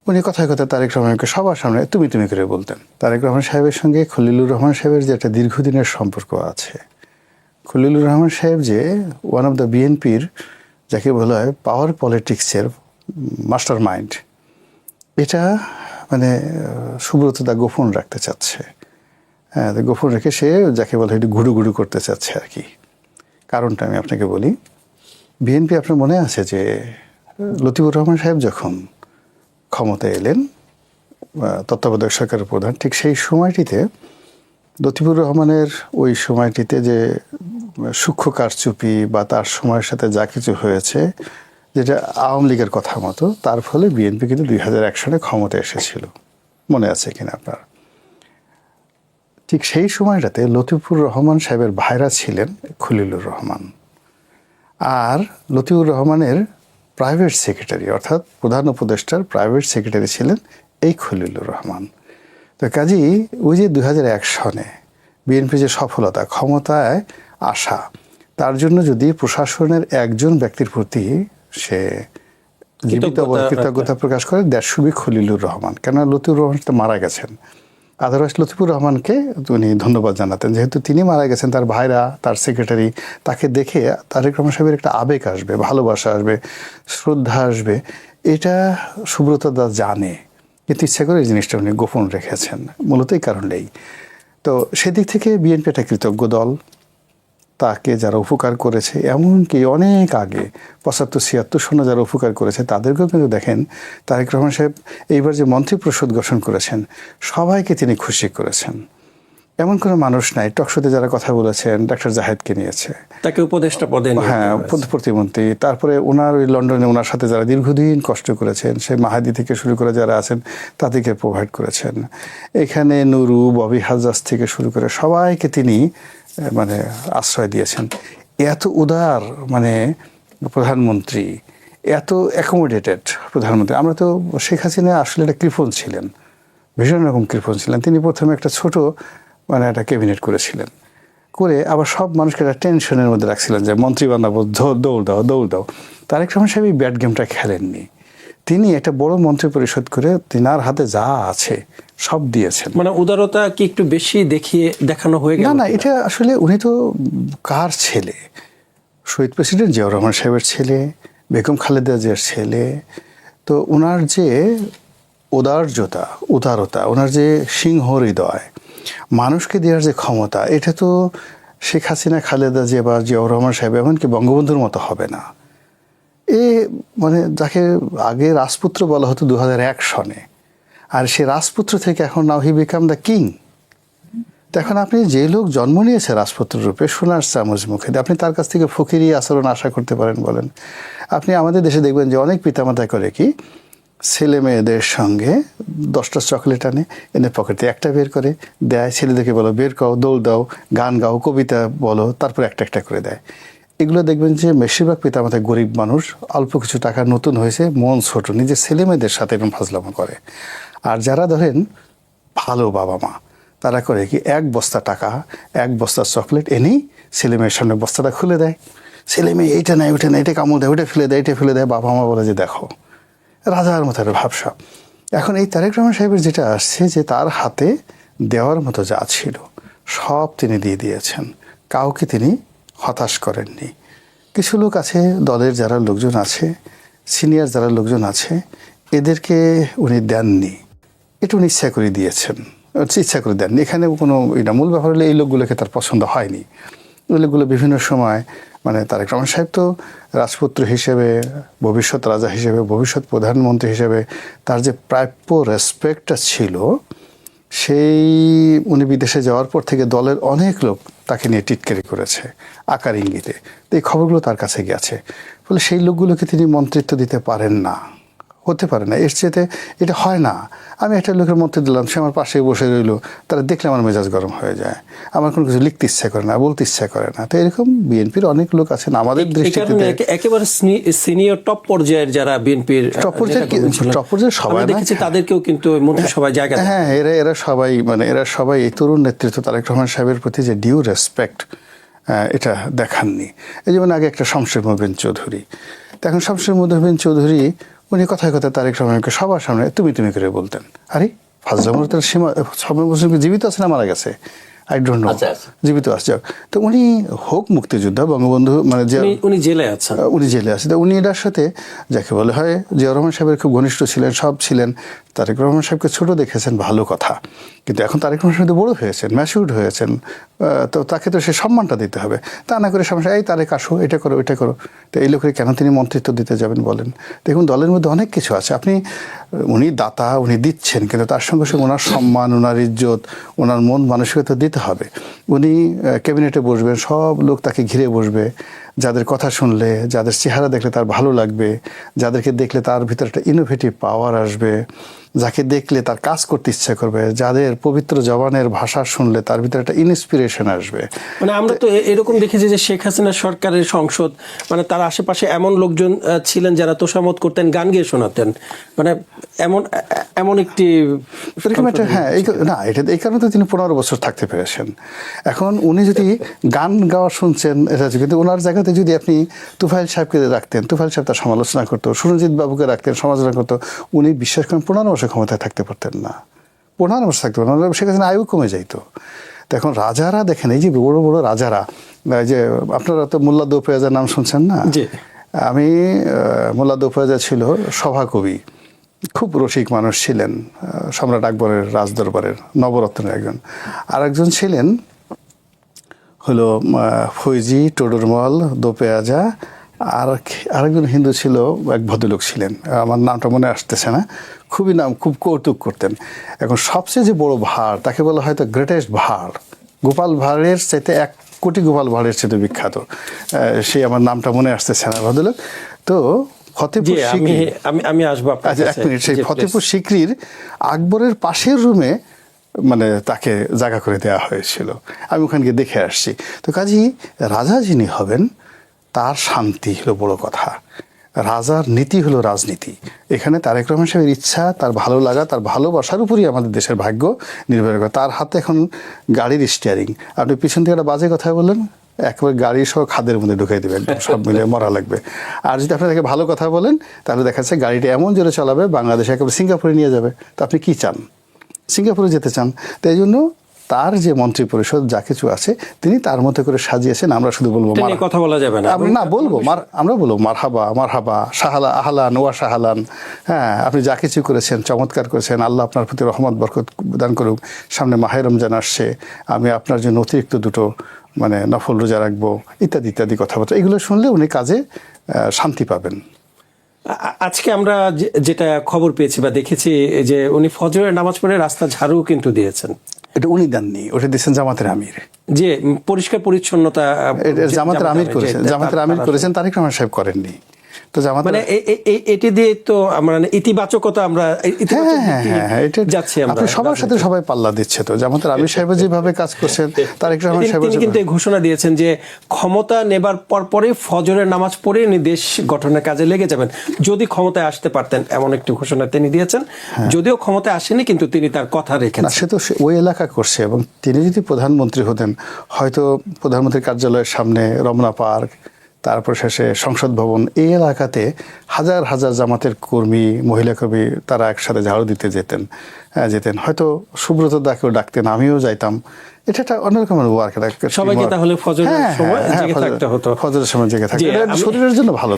উনি কথায় কথায় তারেক রহমানকে সবার সামনে তুমি তুমি করে বলতেন। তারেক রহমান সাহেবের সঙ্গে খলিলুর রহমান সাহেবের যে একটা দীর্ঘদিনের সম্পর্ক আছে, খলিলুর রহমান সাহেব যে ওয়ান অফ দ্য বিএনপির যাকে বলা হয় পাওয়ার পলিটিক্সের মাস্টার মাইন্ড, এটা মানে সুব্রত দা গোপন রাখতে চাচ্ছে। হ্যাঁ, গোপন রেখে সে যাকে বলে একটু ঘুরু ঘুরু করতে চাচ্ছে আর কি। কারণটা আমি আপনাকে বলি, বিএনপি আপনার মনে আছে যে লতিফুর রহমান সাহেব যখন ক্ষমতায় এলেন তত্ত্বাবধায়ক সরকারের প্রধান, ঠিক সেই সময়টিতে লতিফুর রহমানের ওই সময়টিতে যে সূক্ষ্ম কারচুপি বা তার সময়ের সাথে যা কিছু হয়েছে, যেটা আওয়ামী লীগের কথা মতো, তার ফলে বিএনপি কিন্তু 2001 সালে ক্ষমতায় এসেছিল, মনে আছে কিনা আপনার? ঠিক সেই সময়টাতে লতিফুর রহমান সাহেবের ভাইরা ছিলেন খলিলুর রহমান, আর লতিফুর রহমানের প্রাইভেট সেক্রেটারি অর্থাৎ প্রধান উপদেষ্টার প্রাইভেট সেক্রেটারি ছিলেন এই খলিলুর রহমান। তো কাজেই ওই যে 2001 সনে বিএনপি যে সফলতা, ক্ষমতায় আসা, তার জন্য যদি প্রশাসনের একজন ব্যক্তির প্রতি সে জীবিত কৃতজ্ঞতা প্রকাশ করে, that should be Khalilur Rahman. কেননা লতিফুর রহমান তো মারা গেছেন, আদারওয়াইজ লতিফুর রহমানকে উনি ধন্যবাদ জানাতেন, যেহেতু তিনি মারা গেছেন, তার ভাইরা, তার সেক্রেটারি, তাকে দেখে তারেক রহমান সাহেবের একটা আবেগ আসবে, ভালোবাসা আসবে, শ্রদ্ধা আসবে। এটা সুব্রত দা জানে, কিন্তু ইচ্ছা করে এই জিনিসটা উনি গোপন রেখেছেন, মূলত এই কারণেই। তো সেদিক থেকে বিএনপি একটা কৃতজ্ঞ দল, তাকে যারা উপকার করেছে, এমনকি অনেক আগে 75-76 সনে যারা উপকার করেছে তাদেরকেও কিন্তু দেখেন তারেক রহমান সাহেব এইবার যে মন্ত্রিপরিষদ গঠন করেছেন সবাইকে তিনি খুশি করেছেন। এমন কোনো মানুষ নাই, টকশোতে যারা কথা বলেছেন, ডাক্তার জাহেদকে নিয়েছে, তাকে উপদেষ্টা পদে, হ্যাঁ প্রতিমন্ত্রী, তারপরে ওনার ওই লন্ডনে ওনার সাথে যারা দীর্ঘদিন কষ্ট করেছেন, সে মাহাদি থেকে শুরু করে যারা আছেন তাদেরকে প্রোভাইড করেছেন। এখানে নুরু, ববি হাজাজ থেকে শুরু করে সবাইকে তিনি মানে আশ্রয় দিয়েছেন। এত উদার মানে প্রধানমন্ত্রী, এত অ্যাকোমোডেটেড প্রধানমন্ত্রী। আমরা তো শেখ হাসিনা আসলে একটা কৃপণ ছিলেন, ভীষণ রকম কৃপণ ছিলেন। তিনি প্রথমে একটা ছোট মানে একটা ক্যাবিনেট করেছিলেন, করে আবার সব মানুষকে একটা টেনশনের মধ্যে রাখছিলেন যে মন্ত্রী বানাবো, দৌড় দাও দৌড় দাও। তারেক রহমান সাহেব এই ব্যাড গেমটা খেলেননি। তিনি একটা বড় মন্ত্রী পরিষদ করে তিনার হাতে যা আছে সব দিয়েছেন। মানে উদারতা কি একটু বেশি দেখানো হয়ে গেল? না, এটা আসলে উনি তো কার ছেলে? শহীদ প্রেসিডেন্ট জিয়াউর রহমান সাহেবের ছেলে, বেগম খালেদা জিয়ার ছেলে। তো ওনার যে উদারতা, ওনার যে সিংহ হৃদয়, মানুষকে দেওয়ার যে ক্ষমতা, এটা তো শেখ হাসিনা, খালেদা জিয়া বা জিয়াউর রহমান সাহেব এমনকি বঙ্গবন্ধুর মতো হবে না। এ মানে যাকে আগে রাজপুত্র বলা হতো 2001 সনে, আর সে রাজপুত্র থেকে এখন নাও হি বিকাম দ্য কিং। এখন আপনি যে লোক জন্ম নিয়েছে রাজপুত্র রূপে, সোনার চামচ মুখে, আপনি তার কাছ থেকে ফকিরি আচরণ আশা করতে পারেন বলেন? আপনি আমাদের দেশে দেখবেন যে অনেক পিতামাতা করে কি, ছেলে মেয়েদের সঙ্গে 10টা চকলেট আনে, এনে পকেটে একটা বের করে দেয়, ছেলেদেরকে বলো বের করো, দৌড় দাও, গান গাও, কবিতা বলো, তারপর একটা একটা করে দেয়। এগুলো দেখবেন যে বেশিরভাগ পিতামাতা গরিব মানুষ, অল্প কিছু টাকা, নতুন হয়েছে, মন ছোট, নিজের ছেলে মেয়েদের সাথে এরকম ফাজলামো করে। আর যারা ধরেন ভালো বাবা মা, তারা করে কি, 1 বস্তা টাকা, 1 বস্তা চকলেট এনেই ছেলে মেয়ের সামনে বস্তাটা খুলে দেয়। ছেলে মেয়ে এইটা নেয়, ওইটা নেয়, এটা কামড় দেয়, ওইটা ফেলে দেয়, এটা ফেলে দেয়। বাবা মা বলে যে দেখো রাজার মতো একটা ভাবসা। এখন এই তারেক রহমান সাহেবের যেটা আসছে, যে তার হাতে দেওয়ার মতো যা ছিল সব তিনি দিয়ে দিয়েছেন, কাউকে তিনি হতাশ করেননি। কিছু লোক আছে, দলের যারা লোকজন আছে, সিনিয়র যারা লোকজন আছে, এদেরকে উনি দেননি, এটা উনি ইচ্ছা করে দিয়েছেন, ইচ্ছা করে দেননি। এখানে কোনো এটা মূল ব্যাপার হলে এই লোকগুলোকে তার পছন্দ হয়নি। ওই লোকগুলো বিভিন্ন সময় মানে তারেক রহমান সাহেব তো রাজপুত্র হিসেবে, ভবিষ্যৎ রাজা হিসেবে, ভবিষ্যৎ প্রধানমন্ত্রী হিসেবে তার যে প্রাপ্য রেসপেক্টটা ছিল, সেই উনি বিদেশে যাওয়ার পর থেকে দলের অনেক লোক তাকে নিয়ে টিটকারি করেছে আকার ইঙ্গিতে। তো এই খবরগুলো তার কাছে গেছে, ফলে সেই লোকগুলোকে তিনি মন্ত্রিত্ব দিতে পারেন না, হতে পারে না। এর চেয়ে এটা হয় না। আমি একটা লোকের মধ্যে দিলাম, সে আমার পাশে বসে রইলো, তারা দেখলে আমার মেজাজ গরম হয়ে যায়, আমার কোনো কিছু লিখতে ইচ্ছা করে না, বলতে ইচ্ছা করে না। তো এরকম বিএনপির অনেক লোক আছেন আমাদের দৃষ্টিতে, একেবারে সিনিয়র টপ পর্যায়ের যারা বিএনপির টপ পর্যায়ের সবাই দেখেছি, তাদেরকেও কিন্তু মন্ত্রিসভায় জায়গা, হ্যাঁ, এরা সবাই মানে এরা সবাই এই তরুণ নেতৃত্ব তারেক রহমান সাহেবের প্রতি যে ডিউ রেসপেক্ট, এটা দেখাননি। এই যেমন আগে একটা শমশের মোবিন চৌধুরী, এখন শমশের মোবিন চৌধুরী উনি কথায় কথায় তারেক রহমানকে সবার সামনে তুমি তুমি করে বলতেন। আরে ফাজল তার সীমা সময় বলছেন জীবিত আছে না মারা গেছে, আই ডোন্ট নো, জীবিত আছে। তো উনি হোক মুক্তিযোদ্ধা, বঙ্গবন্ধু মানে যে উনি জেলে আছেন, উনি জেলে আছে, উনি এটার সাথে যাকে বলে হয় জিয়াউর রহমান সাহেবের খুব ঘনিষ্ঠ ছিলেন, সব ছিলেন। তারেক রহমান সাহেবকে ছোট দেখেছেন, ভালো কথা, কিন্তু এখন তারেক রহমান সাহেব বড় হয়েছেন, ম্যাচিউরড হয়েছেন, তো তাকে তো সে সম্মানটা দিতে হবে। তা না করে সমস্যা এই তারেক আসো, এটা করো ওইটা করো, তো এই লোকের কেন তিনি মন্ত্রিত্ব দিতে যাবেন বলেন? দেখুন দলের মধ্যে অনেক কিছু আছে, আপনি উনি দাতা, উনি দিচ্ছেন, কিন্তু তার সঙ্গে সঙ্গে ওনার সম্মান, ওনার ইজ্জত, ওনার মন মানসিকতা দিতে হবে। উনি ক্যাবিনেটে বসবেন, সব লোক তাকে ঘিরে বসবে, যাদের কথা শুনলে, যাদের চেহারা দেখলে তার ভালো লাগবে, যাদেরকে দেখলে তার ভিতরে একটা ইনোভেটিভ পাওয়ার আসবে, যাকে দেখলে তার কাজ করতে ইচ্ছা করবে, যাদের পবিত্র জবানের ভাষা শুনলে তার ভিতরে একটা ইন্সপিরেশন আসবে। মানে আমরা তো এরকম দেখেছি যে শেখ হাসিনা সরকারের সংসদ, মানে তার আশেপাশে এমন লোকজন ছিলেন যারা তোষামত করতেন, গান গেয়ে শোনাতেন, মানে এমন একটি হ্যাঁ, না এটা এই কারণে তো তিনি 15 বছর থাকতে পেরেছেন। এখন উনি যদি গান গাওয়া শুনছেন এটা, কিন্তু ওনার জায়গাতে যদি আপনি তুফাইল সাহেবকে রাখতেন, তুফাইল সাহেব তার সমালোচনা করতো, সুরজিৎ বাবুকে রাখতেন, সমালোচনা করতো, উনি বিশ্বাস করেন 15 বছর ক্ষমতায় থাকতে পারতেন না, 15 বছর থাকতে পারতেন, শেখ হাসিনা আয়ু কমে যাইতো। তো এখন রাজারা দেখেন, এই যে বড় বড় রাজারা, যে আপনারা তো মোল্লা দৌফেয়াজার নাম শুনছেন না? আমি মোল্লা দৌফেয়াজা ছিল সভাকবি, খুব রসিক মানুষ ছিলেন, সম্রাট আকবরের রাজদরবারের নবরত্নের একজন। আর একজন ছিলেন হলো ফৈজি টোডরমল দোপেয়াজা, আর আরেকজন হিন্দু ছিল, এক ভদ্রলোক ছিলেন, আমার নামটা মনে আসতেছে না, খুবই নাম, খুব কৌতুক করতেন। এখন সবচেয়ে যে বড় ভাঁড়, তাকে বলা হয়তো গ্রেটেস্ট ভাঁড়, গোপাল ভাঁড়ের চাইতে 1 কোটি গোপাল ভাঁড়ের চাইতে বিখ্যাত, সে আমার নামটা মনে আসতেছে না ভদ্রলোক। তো ফতেপুর সিকরি, আমি আসবো, আচ্ছা 1 মিনিট, সেই ফতেপুর সিকরির আকবরের পাশের রুমে মানে তাকে জায়গা করে দেওয়া হয়েছিল, আমি ওখানে গিয়ে দেখে আসছি। তো কাজেই রাজা যিনি হবেন তার শান্তি হলো বড় কথা, রাজার নীতি হলো রাজনীতি। এখানে তারেক রহমান সাহেবের ইচ্ছা, তার ভালো লাগা, তার ভালোবাসার উপরই আমাদের দেশের ভাগ্য নির্ভর করে। তার হাতে এখন গাড়ির স্টিয়ারিং, আপনি পিছন থেকে একটা বাজে কথা বললেন, একেবারে গাড়ি সহ খাদের মধ্যে ঢুকাই দেবেন, সব মিলে মরা লাগবে। আর যদি আপনি তাকে ভালো কথা বলেন, তাহলে দেখা যাচ্ছে গাড়িটা এমন জোরে চালাবে, বাংলাদেশে একেবারে সিঙ্গাপুরে নিয়ে যাবে। তো আপনি কি চান? সিঙ্গাপুরে যেতে চান। তাই জন্য তার যে মন্ত্রী পরিষদ যা কিছু আছে তিনি তার মধ্যে করে সাজিয়েছেন। আমরা শুধু বলবো কথা বলা যাবে না, না বলবো আমরা বলবো মারহাবা মারহাবা, শাহালা আহলান ওয়া শাহালান। হ্যাঁ, আপনি যা কিছু করেছেন চমৎকার করেছেন, আল্লাহ আপনার প্রতি রহমত বরকত দান করুক। সামনে মাহে রমজান আসছে, আমি আপনার জন্য অতিরিক্ত 2টো মানে নফল রোজা রাখবো, ইত্যাদি ইত্যাদি কথাবার্তা। এগুলো শুনলে উনি কাজে শান্তি পাবেন। আজকে আমরা যেটা খবর পেয়েছি বা দেখেছি যে উনি ফজরের নামাজ পড়ে রাস্তা ঝাড়ু কিন্তু দিয়েছেন। এটা উনি দেননি, ওটা দিয়েছেন জামাতের আমির। যে পরিষ্কার পরিচ্ছন্নতা জামাতের আমির করেছেন, জামাতের আমির করেছেন, তারেক রহমান সাহেব করেননি। তো জামাত মানে এটি দিয়ে তো আমরা ইতিবাচকতা, আমরা যাচ্ছি, আমরা সবার সাথে সবাই পাল্লা দিচ্ছে। তো জামাতের আমির সাহেব যেভাবে কাজ করছেন, তারেক রহমান সাহেব তিনি কিন্তু ঘোষণা দিয়েছেন যে ক্ষমতা নেবার পরে ফজরের নামাজ পড়ে উনি দেশ গঠনের কাজে লেগে যাবেন, যদি ক্ষমতায় আসতে পারতেন, এমন একটি ঘোষণা তিনি দিয়েছেন। যদিও ক্ষমতায় আসেনি, কিন্তু তিনি তার কথা রেখেছেন। সে তো ওই এলাকা করছে, এবং তিনি যদি প্রধানমন্ত্রী হতেন, হয়তো প্রধানমন্ত্রীর কার্যালয়ের সামনে রমনা পার্ক, তারপর শেষে সংসদ ভবন, এই এলাকাতে হাজার হাজার জামাতের কর্মী, মহিলা কর্মী তারা একসাথে ঝাড়ু দিতে যেতেন। হয়তো সুব্রত দাকেও ডাকতেন, আমিও যাইতাম। এটা একটা অন্যরকমের ওয়ার্ক। সবাইকে তাহলে ফজরের সময় জেগে থাকতে হতো, ফজরের সময় জেগে থাকতে, শরীরের জন্য ভালো।